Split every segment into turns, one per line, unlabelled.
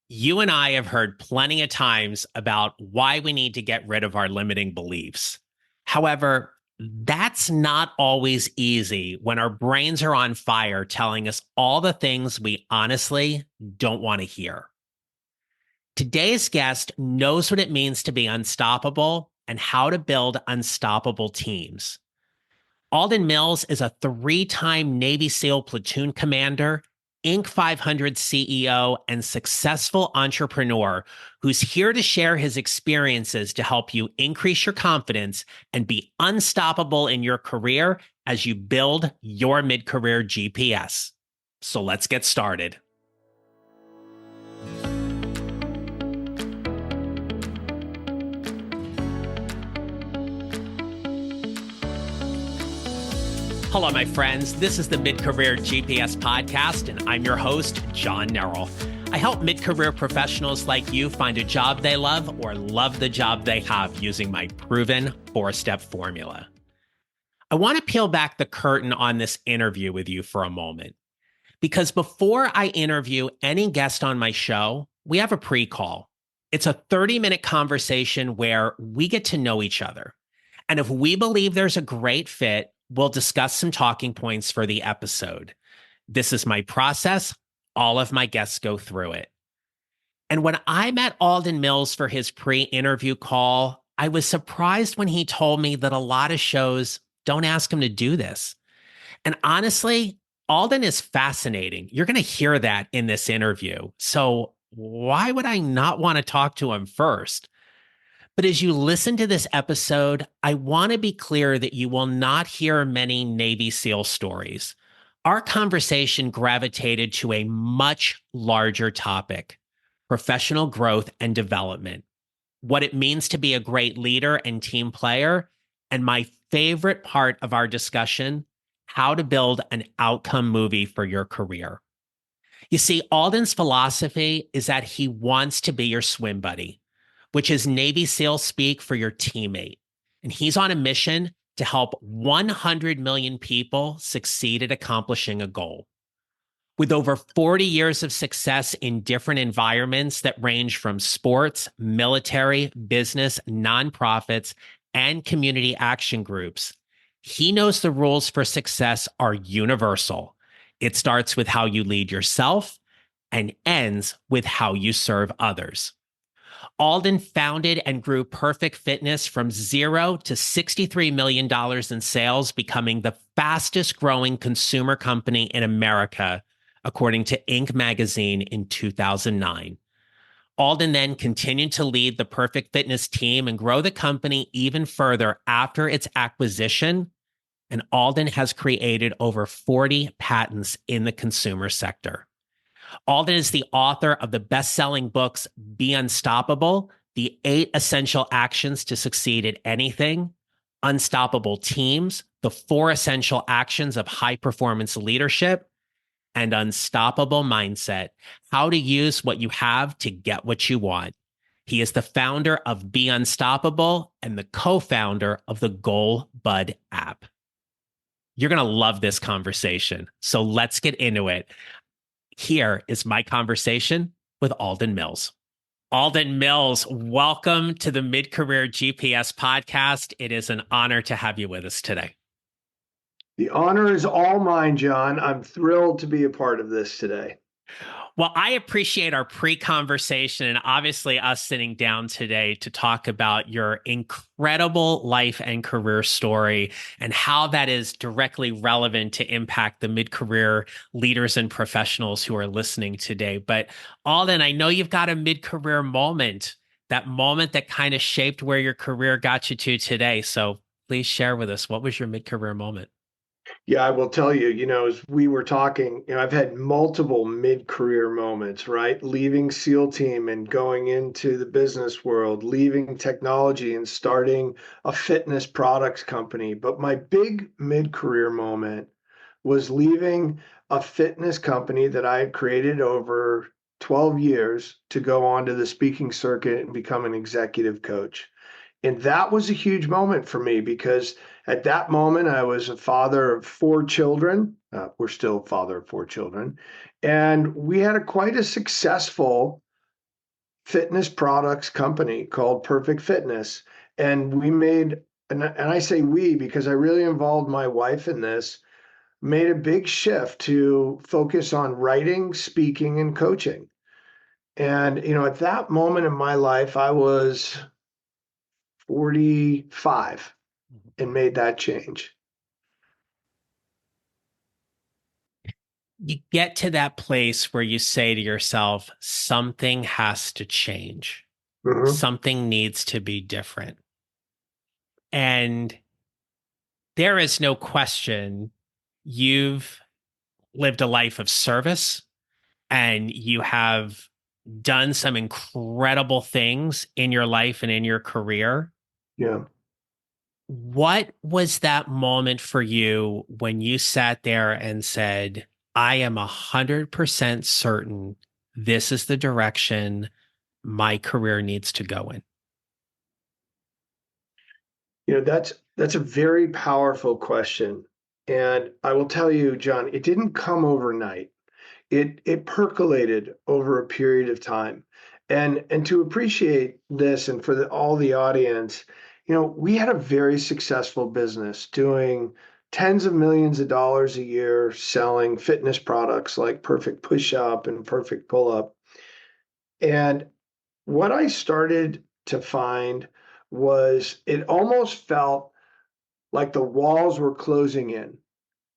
You and I have heard plenty of times about why we need to get rid of our limiting beliefs. However, that's not always easy when our brains are on fire telling us all the things we honestly don't want to hear. Today's guest knows what it means to be unstoppable and how to build unstoppable teams. Alden Mills is a three-time Navy SEAL platoon commander, Inc. 500 CEO, and successful entrepreneur who's here to share his experiences to help you increase your confidence and be unstoppable in your career as you build your mid-career GPS. So let's get started. Hello, my friends. This is the Mid-Career GPS podcast, and I'm your host, John Nerrell. I help mid-career professionals like you find a job they love or love the job they have using my proven four-step formula. I want to peel back the curtain on this interview with you for a moment, because before I interview any guest on my show, we have a pre-call. It's a 30-minute conversation where we get to know each other. And if we believe there's a great fit, we'll discuss some talking points for the episode. This is my process. All of my guests go through it. And when I met Alden Mills for his pre-interview call, I was surprised when he told me that a lot of shows don't ask him to do this. And honestly, Alden is fascinating. You're going to hear that in this interview. So why would I not want to talk to him first? But as you listen to this episode, I want to be clear that you will not hear many Navy SEAL stories. Our conversation gravitated to a much larger topic: professional growth and development, what it means to be a great leader and team player, and my favorite part of our discussion, how to build an outcome movie for your career. You see, Alden's philosophy is that he wants to be your swim buddy, which is Navy SEAL speak for your teammate. And he's on a mission to help 100 million people succeed at accomplishing a goal. With over 40 years of success in different environments that range from sports, military, business, nonprofits, and community action groups, he knows the rules for success are universal. It starts with how you lead yourself and ends with how you serve others. Alden founded and grew Perfect Fitness from zero to $63 million in sales, becoming the fastest growing consumer company in America, according to Inc. magazine in 2009. Alden then continued to lead the Perfect Fitness team and grow the company even further after its acquisition. And Alden has created over 40 patents in the consumer sector. Alden is the author of the best-selling books Be Unstoppable, The 8 Essential Actions to Succeed at Anything, Unstoppable Teams, The 4 Essential Actions of High-Performance Leadership, and Unstoppable Mindset, How to Use What You Have to Get What You Want. He is the founder of Be Unstoppable and the co-founder of the Goal Bud app. You're going to love this conversation, so let's get into it. Here is my conversation with Alden Mills. Alden Mills, welcome to the Mid-Career GPS podcast. It is an honor to have you with us today.
The honor is all mine, John. I'm thrilled to be a part of this today.
Well, I appreciate our pre-conversation and obviously us sitting down today to talk about your incredible life and career story and how that is directly relevant to impact the mid-career leaders and professionals who are listening today. But Alden, I know you've got a mid-career moment, that moment that kind of shaped where your career got you to today. So please share with us, what was your mid-career moment?
Yeah, I will tell you, as we were talking, I've had multiple mid-career moments, right? Leaving SEAL team and going into the business world, leaving technology and starting a fitness products company. But my big mid-career moment was leaving a fitness company that I had created over 12 years to go on to the speaking circuit and become an executive coach. And that was a huge moment for me because at that moment, I was a father of 4 children. We're still a father of 4 children. And we had quite a successful fitness products company called Perfect Fitness. And we made, and I say we because I really involved my wife in this, made a big shift to focus on writing, speaking, and coaching. And, at that moment in my life, I was 45 and made that change.
You get to that place where you say to yourself, something has to change.
Mhm.
Something needs to be different. And there is no question you've lived a life of service and you have done some incredible things in your life and in your career.
Yeah.
What was that moment for you when you sat there and said, I am 100% certain this is the direction my career needs to go in?
That's a very powerful question. And I will tell you, John, it didn't come overnight. It percolated over a period of time. And to appreciate this and for all the audience, we had a very successful business doing tens of millions of dollars a year selling fitness products like Perfect Push Up and Perfect Pull Up. And what I started to find was it almost felt like the walls were closing in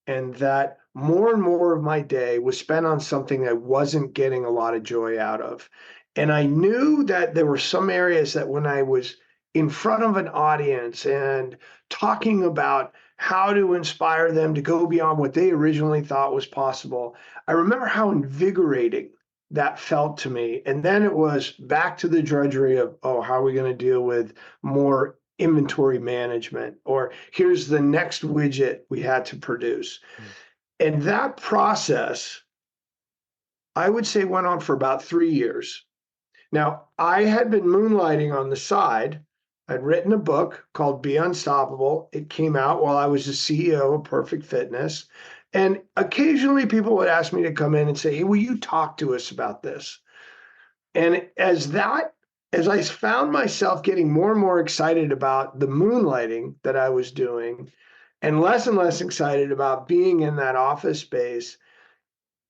and that more and more of my day was spent on something I wasn't getting a lot of joy out of. And I knew that there were some areas that when I was in front of an audience and talking about how to inspire them to go beyond what they originally thought was possible, I remember how invigorating that felt to me. And then it was back to the drudgery of, oh, how are we going to deal with more inventory management? Or here's the next widget we had to produce. And that process, I would say, went on for about 3 years. Now, I had been moonlighting on the side. I'd written a book called Be Unstoppable. It came out while I was the CEO of Perfect Fitness. And occasionally people would ask me to come in and say, hey, will you talk to us about this? And as I found myself getting more and more excited about the moonlighting that I was doing and less excited about being in that office space,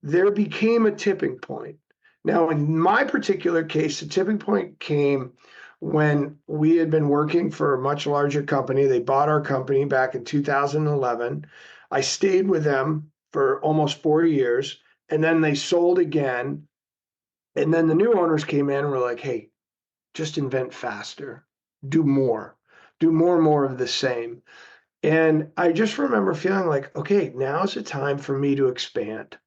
there became a tipping point. Now, in my particular case, the tipping point came when we had been working for a much larger company. They bought our company back in 2011. I stayed with them for almost 4 years, and then they sold again. And then the new owners came in and were like, hey, just invent faster, do more, do more and more of the same. And I just remember feeling like, okay, now's the time for me to expand.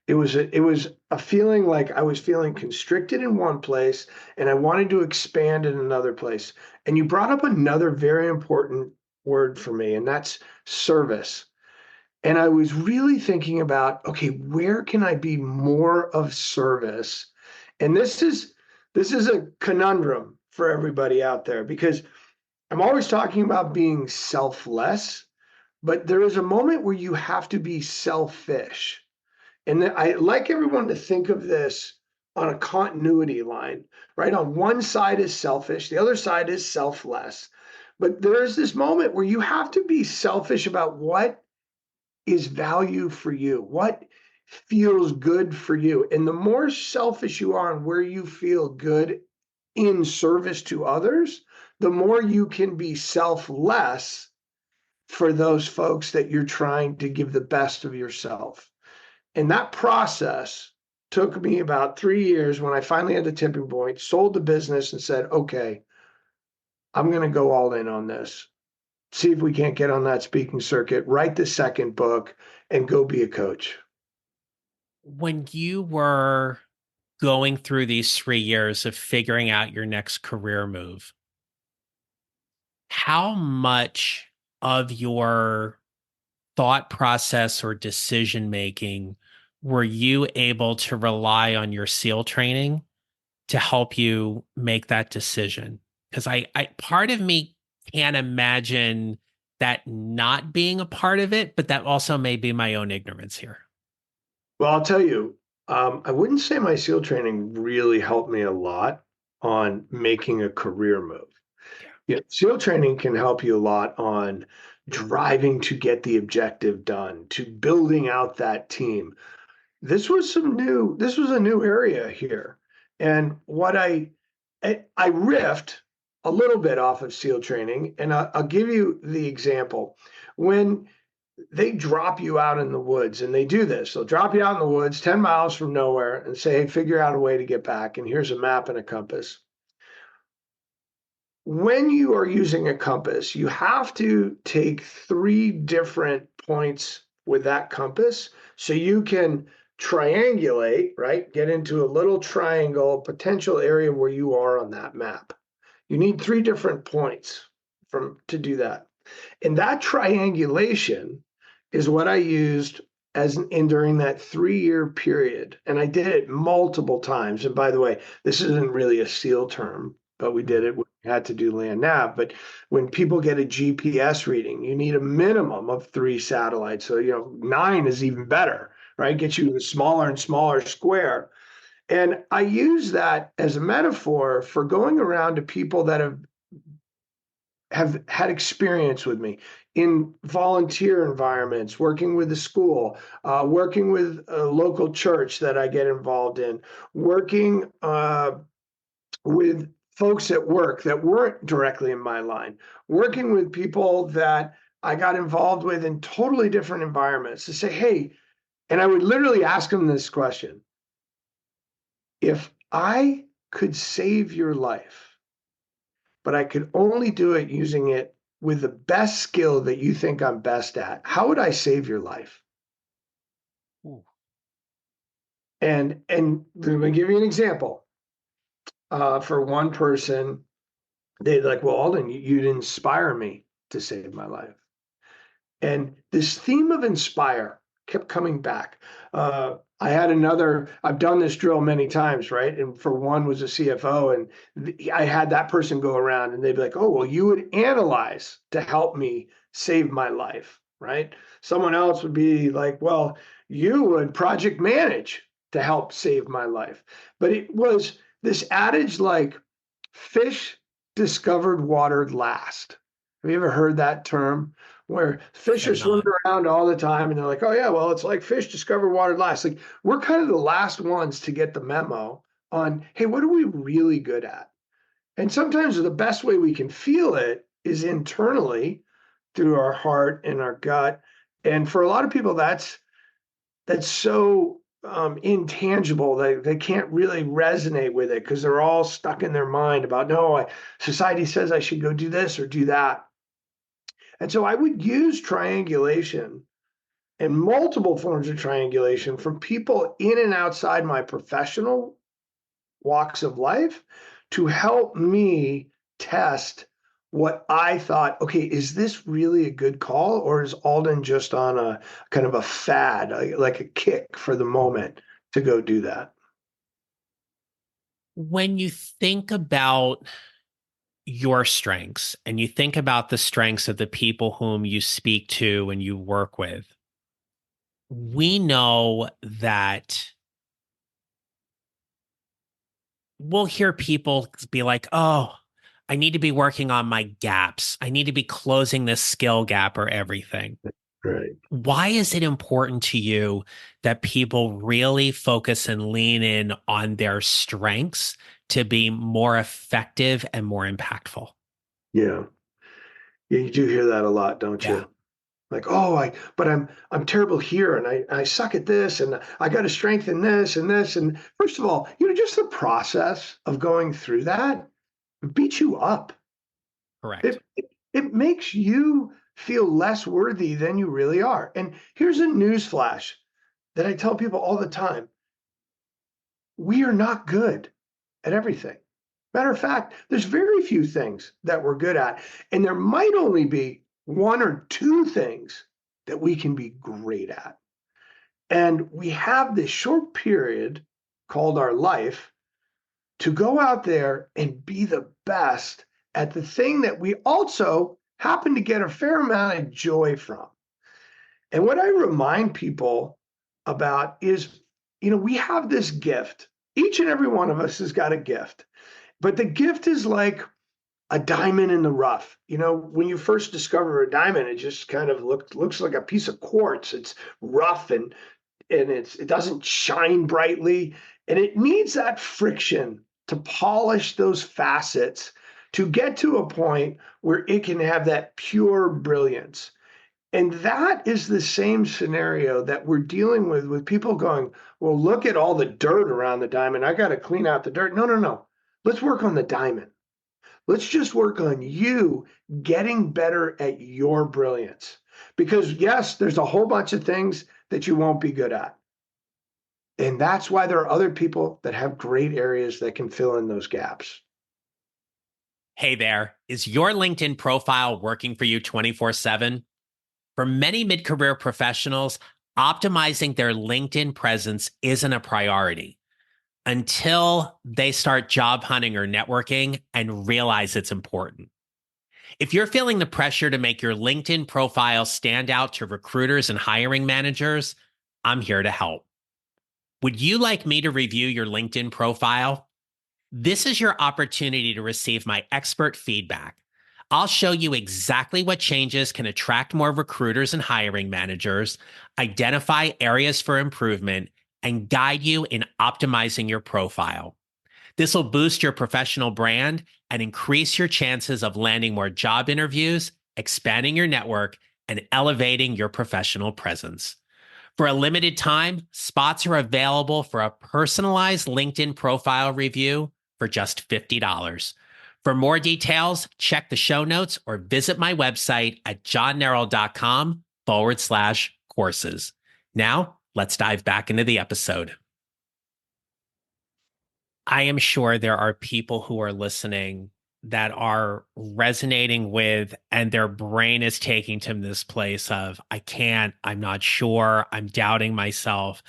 It was a feeling like I was feeling constricted in one place and I wanted to expand in another place. And you brought up another very important word for me, and that's service. And I was really thinking about, okay, where can I be more of service? And this is a conundrum for everybody out there because I'm always talking about being selfless, but there is a moment where you have to be selfish. And I like everyone to think of this on a continuity line, right? On one side is selfish, the other side is selfless. But there's this moment where you have to be selfish about what is value for you, what feels good for you. And the more selfish you are on where you feel good in service to others, the more you can be selfless for those folks that you're trying to give the best of yourself. And that process took me about 3 years when I finally had the tipping point, sold the business and said, okay, I'm going to go all in on this. See if we can't get on that speaking circuit, write the second book, and go be a coach.
When you were going through these 3 years of figuring out your next career move, how much of your thought process or decision making were you able to rely on your SEAL training to help you make that decision? Because I part of me can't imagine that not being a part of it, but that also may be my own ignorance here.
Well, I'll tell you, I wouldn't say my SEAL training really helped me a lot. on making a career move.
Yeah.
SEAL training can help you a lot on driving to get the objective done, to building out that team. This was a new area here. And I riffed a little bit off of SEAL training, and I'll give you the example. When they drop you out in the woods, and they do this, they'll drop you out in the woods 10 miles from nowhere and say, hey, figure out a way to get back. And here's a map and a compass. When you are using a compass, you have to take 3 different points with that compass so you can triangulate, right? Get into a little triangle, potential area where you are on that map. You need 3 different points to do that. And that triangulation is what I used during that 3-year period. And I did it multiple times. And by the way, this isn't really a SEAL term, but we did it. We had to do land nav. But when people get a GPS reading, you need a minimum of 3 satellites. So, 9 is even better, right? Gets you a smaller and smaller square. And I use that as a metaphor for going around to people that have had experience with me in volunteer environments, working with the school, working with a local church that I get involved in, working with folks at work that weren't directly in my line, working with people that I got involved with in totally different environments to say, hey, and I would literally ask them this question: if I could save your life, but I could only do it using it with the best skill that you think I'm best at, how would I save your life?
Ooh.
And let me give you an example. For one person, they're like, well, Alden, you'd inspire me to save my life. And this theme of inspire kept coming back. I've done this drill many times, right? And for one was a CFO, and I had that person go around and they'd be like, oh, well, you would analyze to help me save my life, right? Someone else would be like, well, you would project manage to help save my life. But it was this adage like, fish discovered water last. Have you ever heard that term? Where fish are
Have
swimming
not.
around all the time and they're like, oh yeah, well, it's like fish discovered water last. Like, we're kind of the last ones to get the memo on, hey, what are we really good at? And sometimes the best way we can feel it is internally through our heart and our gut. And for a lot of people, that's so intangible. They can't really resonate with it because they're all stuck in their mind about, no, society says I should go do this or do that. And so I would use triangulation and multiple forms of triangulation from people in and outside my professional walks of life to help me test what I thought, okay, is this really a good call, or is Alden just on a kind of a fad, like a kick for the moment to go do that?
When you think about your strengths and you think about the strengths of the people whom you speak to and you work with, we know that we'll hear people be like, oh, I need to be working on my gaps. I need to be closing this skill gap or everything.
Right.
Why is it important to you that people really focus and lean in on their strengths to be more effective and more impactful?
Yeah. Yeah, you do hear that a lot, don't
Yeah,
you? Like, oh, but I'm terrible here, and I suck at this, and I got to strengthen this and this. And first of all, just the process of going through that beats you up.
correct.
It makes you feel less worthy than you really are. And here's a news flash that I tell people all the time: we are not good at everything. Matter of fact, there's very few things that we're good at, and there might only be 1 or 2 things that we can be great at. And we have this short period called our life to go out there and be the best at the thing that we also happen to get a fair amount of joy from. And what I remind people about is, we have this gift. Each and every one of us has got a gift. But the gift is like a diamond in the rough. When you first discover a diamond, it just kind of looks like a piece of quartz. It's rough and it doesn't shine brightly, and it needs that friction to polish those facets to get to a point where it can have that pure brilliance. And that is the same scenario that we're dealing with people going, well, look at all the dirt around the diamond. I got to clean out the dirt. No, no, no. Let's work on the diamond. Let's just work on you getting better at your brilliance. Because yes, there's a whole bunch of things that you won't be good at. And that's why there are other people that have great areas that can fill in those gaps.
Hey there, is your LinkedIn profile working for you 24/7? For many mid-career professionals, optimizing their LinkedIn presence isn't a priority until they start job hunting or networking and realize it's important. If you're feeling the pressure to make your LinkedIn profile stand out to recruiters and hiring managers, I'm here to help. Would you like me to review your LinkedIn profile? This is your opportunity to receive my expert feedback. I'll show you exactly what changes can attract more recruiters and hiring managers, identify areas for improvement, and guide you in optimizing your profile. This will boost your professional brand and increase your chances of landing more job interviews, expanding your network, and elevating your professional presence. For a limited time, spots are available for a personalized LinkedIn profile review for just $50. For more details, check the show notes or visit my website at johnneral.com/courses. Now, let's dive back into the episode. I am sure there are people who are listening that are resonating with, and their brain is taking to this place of, I can't, I'm not sure, I'm doubting myself.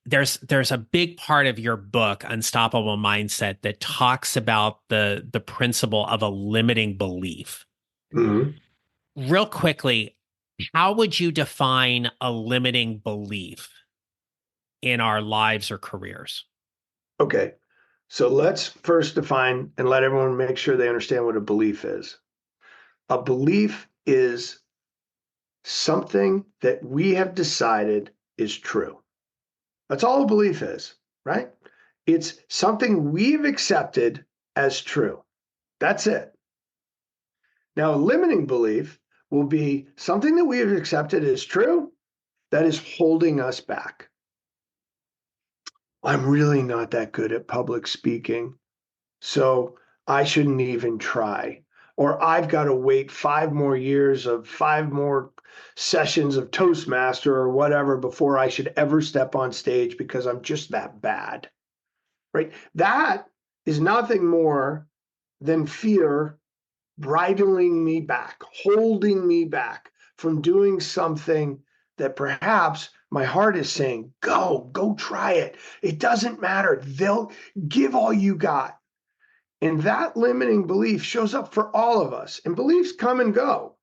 There's a big part of your book, Unstoppable Mindset, that talks about the principle of a limiting belief.
Mm-hmm.
Real quickly, how would you define a limiting belief in our lives or careers?
Okay. So let's first define and let everyone make sure they understand what a belief is. A belief is something that we have decided is true. That's all a belief is, right? It's something we've accepted as true. That's it. Now, a limiting belief will be something that we have accepted as true that is holding us back. I'm really not that good at public speaking, so I shouldn't even try. Or I've got to wait 5 more years of 5 more sessions of Toastmaster or whatever before I should ever step on stage because I'm just that bad, right? That is nothing more than fear bridling me back, holding me back from doing something that perhaps my heart is saying, go try it. It doesn't matter. They'll give all you got. And that limiting belief shows up for all of us. And beliefs come and go.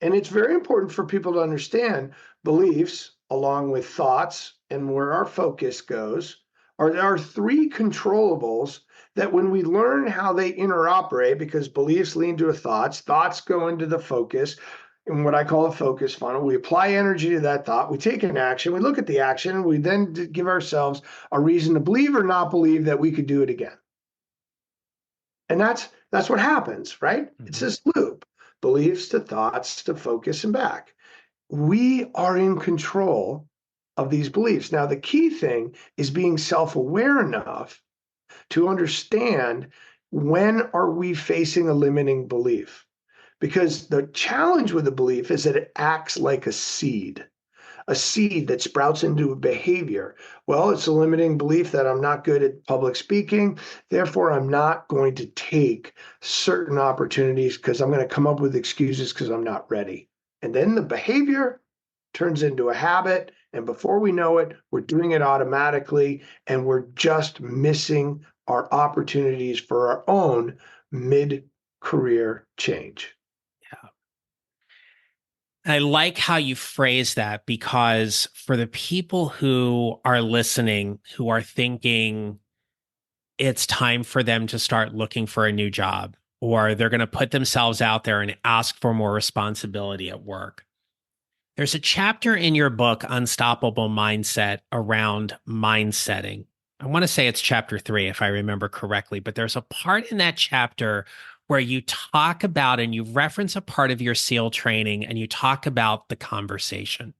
And it's very important for people to understand beliefs, along with thoughts and where our focus goes, are our three controllables that when we learn how they interoperate, because beliefs lead to thoughts go into the focus, in what I call a focus funnel. We apply energy to that thought, we take an action, we look at the action, and we then give ourselves a reason to believe or not believe that we could do it again. And that's what happens, right? Mm-hmm. It's this loop, beliefs to thoughts to focus and back. We are in control of these beliefs. Now, the key thing is being self-aware enough to understand when are we facing a limiting belief. Because the challenge with a belief is that it acts like a seed that sprouts into a behavior. Well, it's a limiting belief that I'm not good at public speaking. Therefore, I'm not going to take certain opportunities because I'm going to come up with excuses because I'm not ready. And then the behavior turns into a habit. And before we know it, we're doing it automatically. And we're just missing our opportunities for our own mid-career change.
I like how you phrase that, because for the people who are listening, who are thinking, it's time for them to start looking for a new job, or they're going to put themselves out there and ask for more responsibility at work. There's a chapter in your book, Unstoppable Mindset, around mindsetting. I want to say it's chapter 3, if I remember correctly, but there's a part in that chapter where you talk about and you reference a part of your SEAL training and you talk about the conversation.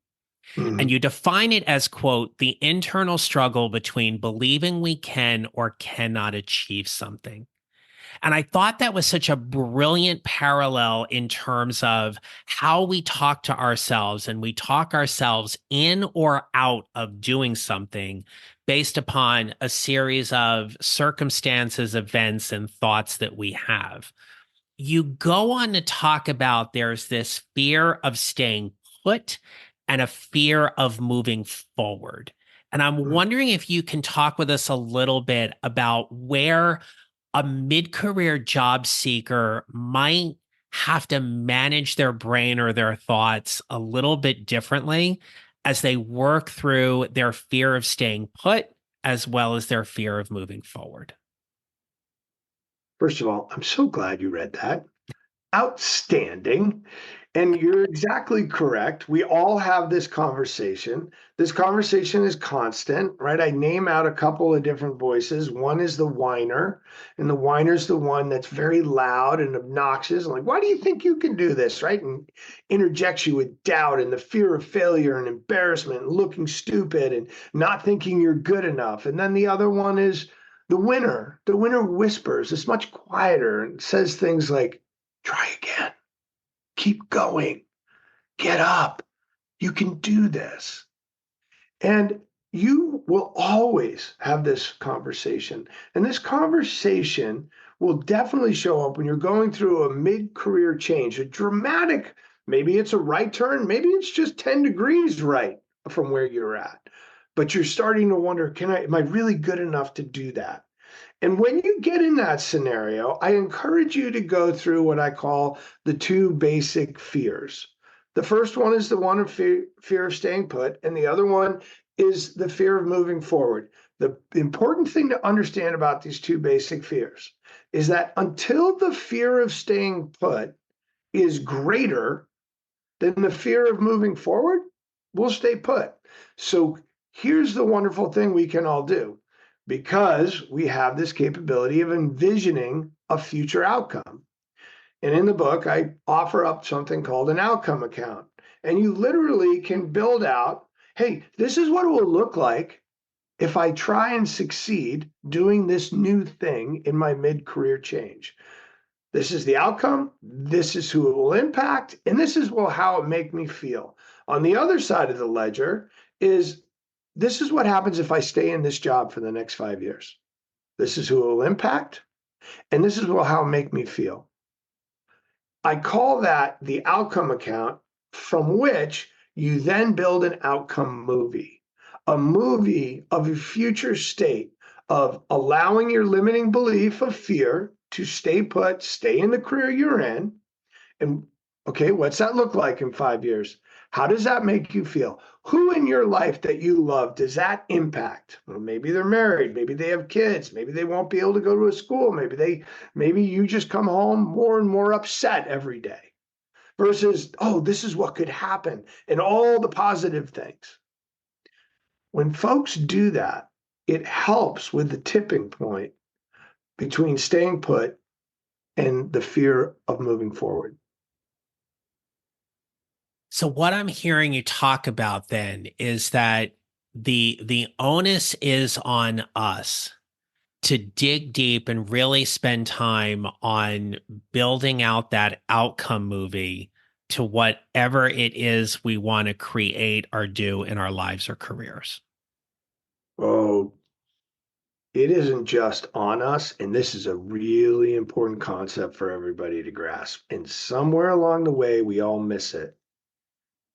And
Mhm.
you define it as, quote, the internal struggle between believing we can or cannot achieve something. And I thought that was such a brilliant parallel in terms of how we talk to ourselves, and we talk ourselves in or out of doing something based upon a series of circumstances, events, and thoughts that we have. You go on to talk about there's this fear of staying put and a fear of moving forward. And I'm
Mm.
wondering if you can talk with us a little bit about where a mid-career job seeker might have to manage their brain or their thoughts a little bit differently as they work through their fear of staying put as well as their fear of moving forward.
First of all, I'm so glad you read that. Outstanding. And you're exactly correct. We all have this conversation. This conversation is constant, right? I name out a couple of different voices. One is the whiner, and the whiner's the one that's very loud and obnoxious. Like, why do you think you can do this, right? And interjects you with doubt and the fear of failure and embarrassment and looking stupid and not thinking you're good enough. And then the other one is the winner. The winner whispers. It's much quieter and says things like, try again, keep going, get up, you can do this. And you will always have this conversation. And this conversation will definitely show up when you're going through a mid-career change, a dramatic, maybe it's a right turn, maybe it's just 10 degrees right from where you're at. But you're starting to wonder, am I really good enough to do that? And when you get in that scenario, I encourage you to go through what I call the two basic fears. The first one is the one of fear of staying put, and the other one is the fear of moving forward. The important thing to understand about these two basic fears is that until the fear of staying put is greater than the fear of moving forward, we'll stay put. So here's the wonderful thing we can all do, because we have this capability of envisioning a future outcome. And in the book, I offer up something called an outcome account. And you literally can build out, hey, this is what it will look like if I try and succeed doing this new thing in my mid career change. This is the outcome. This is who it will impact. And this is, well, how it make me feel. On the other side of the ledger is, this is what happens if I stay in this job for the next 5 years. This is who it will impact. And this is, well, how it make me feel. I call that the outcome account, from which you then build an outcome movie, a movie of a future state of allowing your limiting belief of fear to stay put, stay in the career you're in. And okay, what's that look like in 5 years? How does that make you feel? Who in your life that you love does that impact? Well, maybe they're married, maybe they have kids, maybe they won't be able to go to a school, maybe you just come home more and more upset every day. Versus, oh, this is what could happen and all the positive things. When folks do that, it helps with the tipping point between staying put and the fear of moving forward.
So what I'm hearing you talk about then is that the onus is on us to dig deep and really spend time on building out that outcome movie to whatever it is we want to create or do in our lives or careers.
Oh, it isn't just on us. And this is a really important concept for everybody to grasp. And somewhere along the way, we all miss it.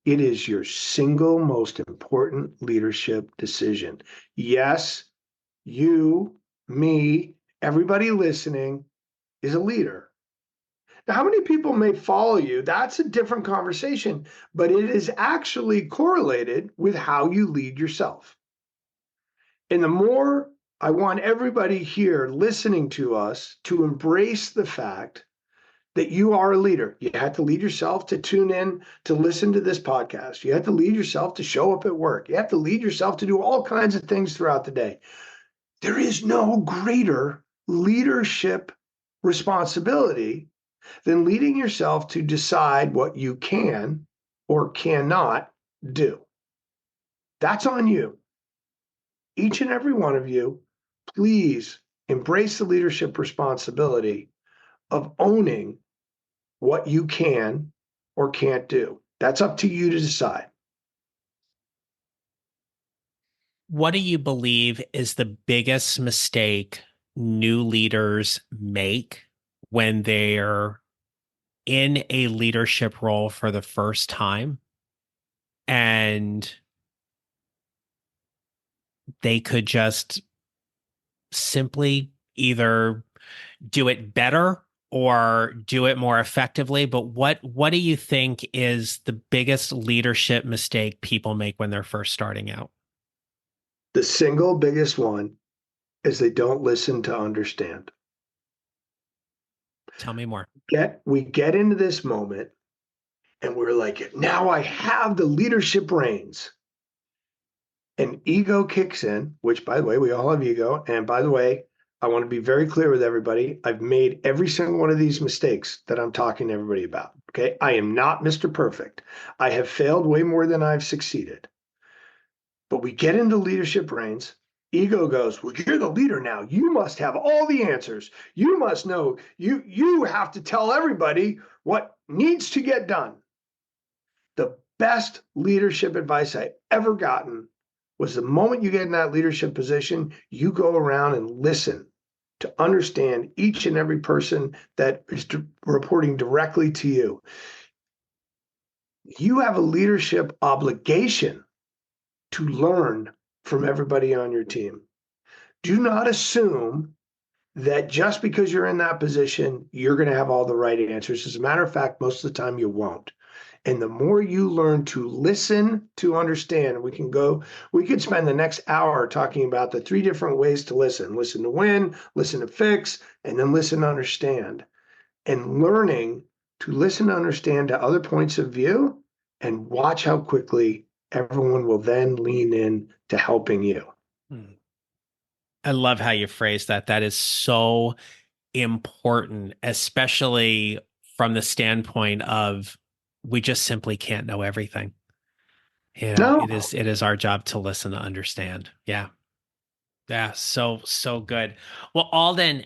It is your single most important leadership decision. Yes, you, me, everybody listening is a leader. Now, how many people may follow you? That's a different conversation, but it is actually correlated with how you lead yourself. And the more I want everybody here listening to us to embrace the fact that you are a leader. You have to lead yourself to tune in, to listen to this podcast. You have to lead yourself to show up at work. You have to lead yourself to do all kinds of things throughout the day. There is no greater leadership responsibility than leading yourself to decide what you can or cannot do. That's on you. Each and every one of you, please embrace the leadership responsibility of owning what you can or can't do. That's up to you to decide.
What do you believe is the biggest mistake new leaders make when they're in a leadership role for the first time and they could just simply either do it better or do it more effectively? But what do you think is the biggest leadership mistake people make when they're first starting out?
The single biggest one is they don't listen to understand.
Tell me more.
We get into this moment and we're like, now I have the leadership reins. And ego kicks in, which, by the way, we all have ego. And by the way, I want to be very clear with everybody. I've made every single one of these mistakes that I'm talking to everybody about. Okay. I am not Mr. Perfect. I have failed way more than I've succeeded. But we get into leadership reins. Ego goes, well, you're the leader now. You must have all the answers. You must know. You have to tell everybody what needs to get done. The best leadership advice I ever gotten was the moment you get in that leadership position, you go around and listen to understand each and every person that is reporting directly to you. You have a leadership obligation to learn from everybody on your team. Do not assume that just because you're in that position, you're going to have all the right answers. As a matter of fact, most of the time you won't. And the more you learn to listen to understand, we could spend the next hour talking about the 3 different ways to listen. Listen to win, listen to fix, and then listen to understand. And learning to listen to understand to other points of view and watch how quickly everyone will then lean in to helping you.
I love how you phrase that. That is so important, especially from the standpoint of we just simply can't know everything. You know,
No,
it is our job to listen to understand. Yeah. Yeah. So good. Well, Alden,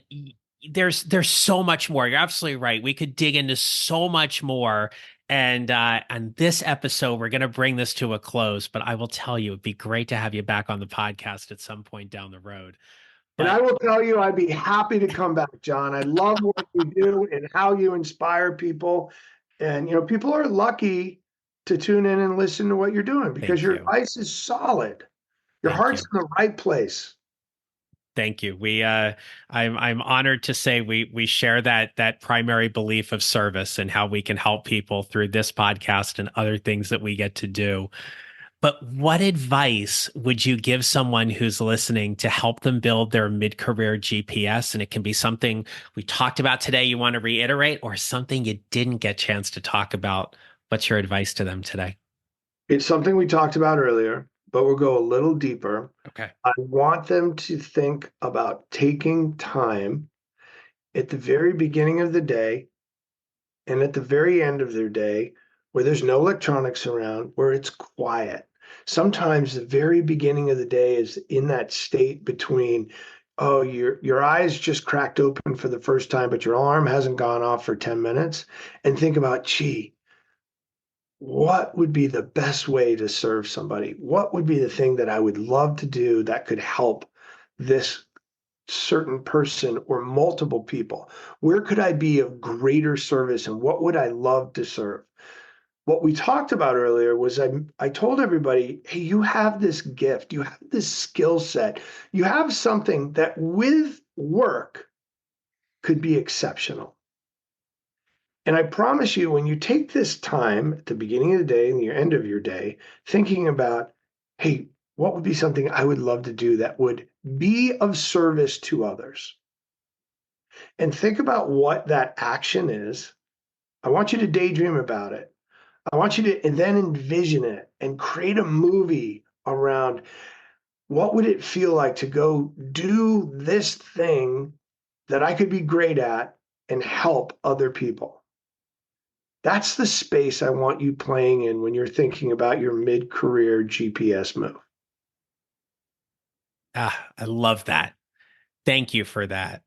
there's so much more. You're absolutely right. We could dig into so much more. And on this episode, we're gonna bring this to a close, but I will tell you, it'd be great to have you back on the podcast at some point down the road.
and
But
I will tell you, I'd be happy to come back, John. I love what you do and how you inspire people. And, people are lucky to tune in and listen to what you're doing because
thank
your
you.
advice is solid. Your
Thank
heart's
you.
in the right place.
Thank you. I'm honored to say we share that primary belief of service and how we can help people through this podcast and other things that we get to do. But what advice would you give someone who's listening to help them build their mid-career GPS? And it can be something we talked about today you want to reiterate, or something you didn't get a chance to talk about. What's your advice to them today?
It's something we talked about earlier, but we'll go a little deeper.
Okay.
I want them to think about taking time at the very beginning of the day and at the very end of their day where there's no electronics around, where it's quiet. Sometimes the very beginning of the day is in that state between, oh, your eyes just cracked open for the first time, but your alarm hasn't gone off for 10 minutes. And think about, gee, what would be the best way to serve somebody? What would be the thing that I would love to do that could help this certain person or multiple people? Where could I be of greater service and what would I love to serve? What we talked about earlier was I told everybody, hey, you have this gift, you have this skill set, you have something that with work could be exceptional. And I promise you, when you take this time at the beginning of the day and the end of your day, thinking about, hey, what would be something I would love to do that would be of service to others. And think about what that action is. I want you to daydream about it. I want you to and then envision it and create a movie around what would it feel like to go do this thing that I could be great at and help other people. That's the space I want you playing in when you're thinking about your mid-career GPS move.
I love that. Thank you for that.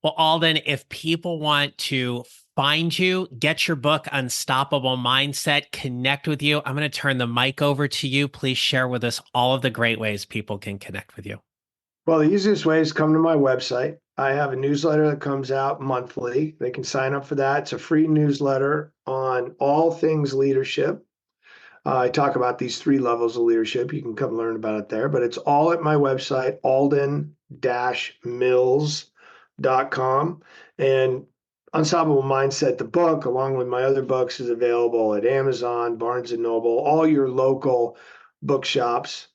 Well, Alden, if people want to find you, get your book, Unstoppable Mindset, connect with you, I'm going to turn the mic over to you. Please share with us all of the great ways people can connect with you.
Well, the easiest way is come to my website. I have a newsletter that comes out monthly. They can sign up for that. It's a free newsletter on all things leadership. I talk about these 3 levels of leadership. You can come learn about it there, but it's all at my website, alden-mills.com. And Unstoppable Mindset, the book, along with my other books, is available at Amazon, Barnes & Noble, all your local bookshops.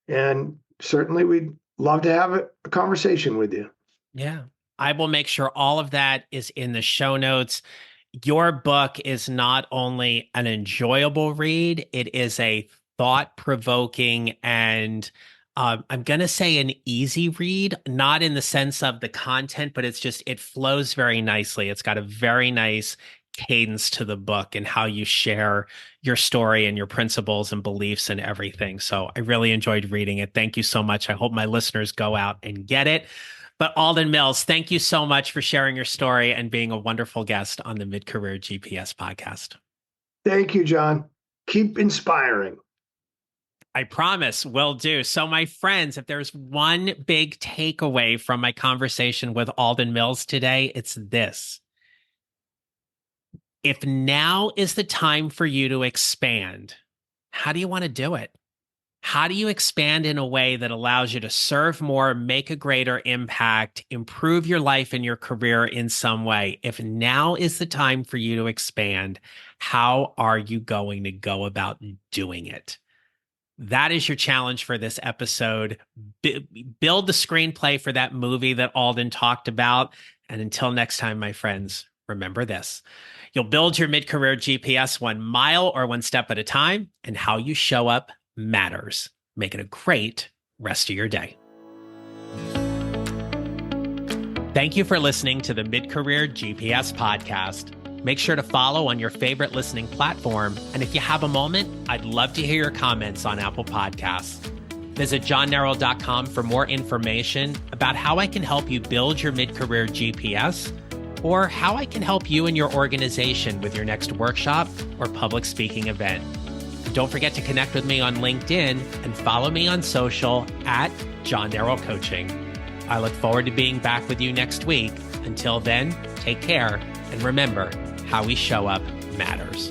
And certainly we'd love to have a conversation with you.
Yeah. I will make sure all of that is in the show notes. Your book is not only an enjoyable read, it is a thought-provoking and I'm going to say an easy read, not in the sense of the content, but it flows very nicely. It's got a very nice cadence to the book and how you share your story and your principles and beliefs and everything. So I really enjoyed reading it. Thank you so much. I hope my listeners go out and get it. But Alden Mills, thank you so much for sharing your story and being a wonderful guest on the Mid-Career GPS podcast.
Thank you, John. Keep inspiring.
I promise, will do. So my friends, if there's one big takeaway from my conversation with Alden Mills today, it's this. If now is the time for you to expand, how do you want to do it? How do you expand in a way that allows you to serve more, make a greater impact, improve your life and your career in some way? If now is the time for you to expand, how are you going to go about doing it? That is your challenge for this episode. Build the screenplay for that movie that Alden talked about. And until next time, my friends, remember this. You'll build your mid-career GPS 1 mile or 1 step at a time, and how you show up matters. Make it a great rest of your day. Thank you for listening to the Mid-Career GPS podcast. Make sure to follow on your favorite listening platform. And if you have a moment, I'd love to hear your comments on Apple Podcasts. Visit johnnerrell.com for more information about how I can help you build your mid-career GPS, or how I can help you and your organization with your next workshop or public speaking event. Don't forget to connect with me on LinkedIn and follow me on social at John Nerrell Coaching. I look forward to being back with you next week. Until then, take care, and remember, how we show up matters.